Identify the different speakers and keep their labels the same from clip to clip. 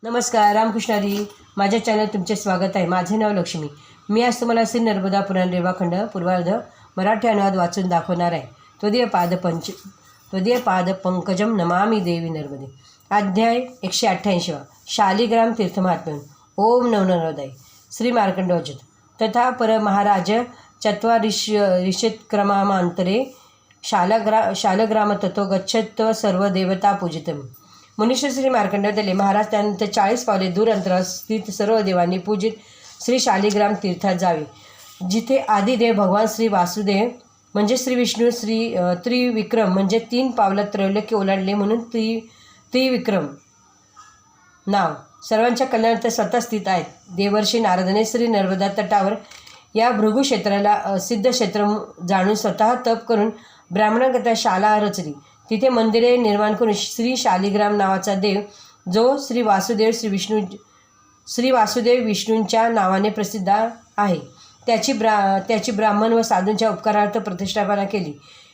Speaker 1: नमस्कार, रामकृष्णारी. माझ्या चॅनल तुमचे स्वागत आहे. माझे नाव लक्ष्मी. मी आज तुम्हाला श्री नर्मदा पुराण रेवाखंड पूर्वार्ध मराठी अनुवाद वाचून दाखवणार आहे. त्वदीय पाद पंकजम नमामि देवी नर्मदे. अध्याय 188. शालिग्राम तीर्थमाहात्म्यम. ओम नवनरोदय. श्री मार्कंडोजत. तथा पर महाराज चत्वारिशत्क्रमांतरे शालग्राम ततो गच्छत सर्व देवता पूजितम. मनुष्य श्री मार्कंड दिले. महाराज त्यानंतर 40 पावले दूर अंतरावर स्थित सर्व देवांनी पूजित श्री शालिग्राम तीर्थात जावे, जिथे आदिदेव भगवान श्री वासुदेव म्हणजे श्री विष्णू, त्रिविक्रम म्हणजे 3 पावलात त्रैलोक्य ओलांडले म्हणून त्रिविक्रम नाव सर्वांच्या कल्याणार्थ स्वतः स्थित आहेत. देवर्षी नारदाने श्री नर्मदा तटावर या भृगु क्षेत्राला सिद्ध क्षेत्र जाणून स्वतः तप करून ब्राह्मणांकरता शाला रचली. तिथे मंदिरे निर्माण करून श्री शालिग्राम नावाचा देव, जो श्री वासुदेव विष्णूंच्या नावाने प्रसिद्ध आहे, त्याची ब्राह्मण व साधूंच्या उपकारार्थ प्रतिष्ठापना केली.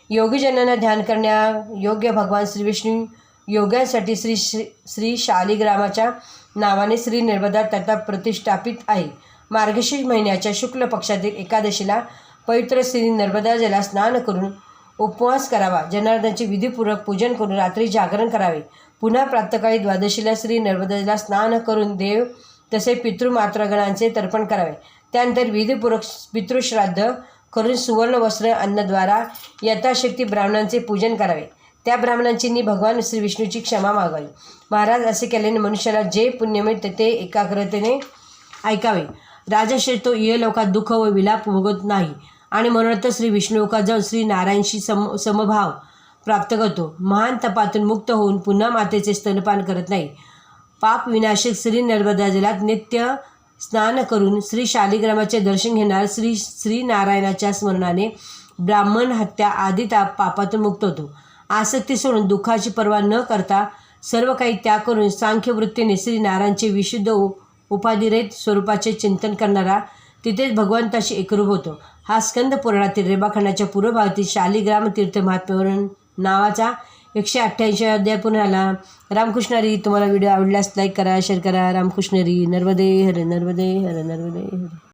Speaker 1: योगीजनांना ध्यान करण्यायोग्य भगवान श्री विष्णू योग्यांसाठी श्री शालिग्रामाच्या नावाने श्री नर्मदा तटात प्रतिष्ठापित आहे. मार्गशीर्ष महिन्याच्या शुक्ल पक्षातील एकादशीला पवित्र श्री नर्मदा जला स्नान करून उपवास करावा. जनार्दनाचे विधीपूर्वक पूजन करून रात्री जागरण करावे. पुन्हा प्रातःकाळी द्वादशीला श्री नर्मदेला स्नान करून देव तसे पितृमात्रागणांचे तर्पण करावे. त्यानंतर विधीपूर्वक पितृश्राद्ध करून सुवर्ण वस्त्र अन्नद्वारा यथाशक्ती ब्राह्मणांचे पूजन करावे. त्या ब्राह्मणांची भगवान श्री विष्णूची क्षमा मागावी. महाराज असे केल्याने मनुष्याला जे पुण्य मिळते ते एकाग्रतेने ऐकावे. राजश्रेष्ठ तो इहलोकात दुःख व विलाप भोगत नाही आणि म्हणूनच श्री विष्णुलोकात जाऊन श्री नारायणशी समभाव प्राप्त करतो. महान तपातून मुक्त होऊन पुन्हा मातेचे स्तनपान करत नाही. पाप विनाशक श्री नर्मदा जलात नित्य स्नान करून श्री शालिग्रामाचे दर्शन घेणार श्री नारायणाच्या स्मरणाने ब्राह्मण हत्या आदी पापातून मुक्त होतो. आसक्ती सोडून दुःखाची पर्वा न करता सर्व काही त्याग करून सांख्यवृत्तीने श्री नारायणचे विशुद्ध उपाधिरहित स्वरूपाचे चिंतन करणारा तिथेच भगवंताशी एकरूप होतो. हा स्कंद पुराणातील रेवाखंडाच्या पूर्वभागातील शालिग्राम तीर्थ महात्म्यवरून नावाचा 188 अध्याय पूर्ण झाला. रामकृष्णारी. तुम्हाला व्हिडिओ आवडल्यास लाईक करा, शेअर करा. रामकृष्णारी. नर्मदे हर, नर्मदे हर, नर्मदे हर.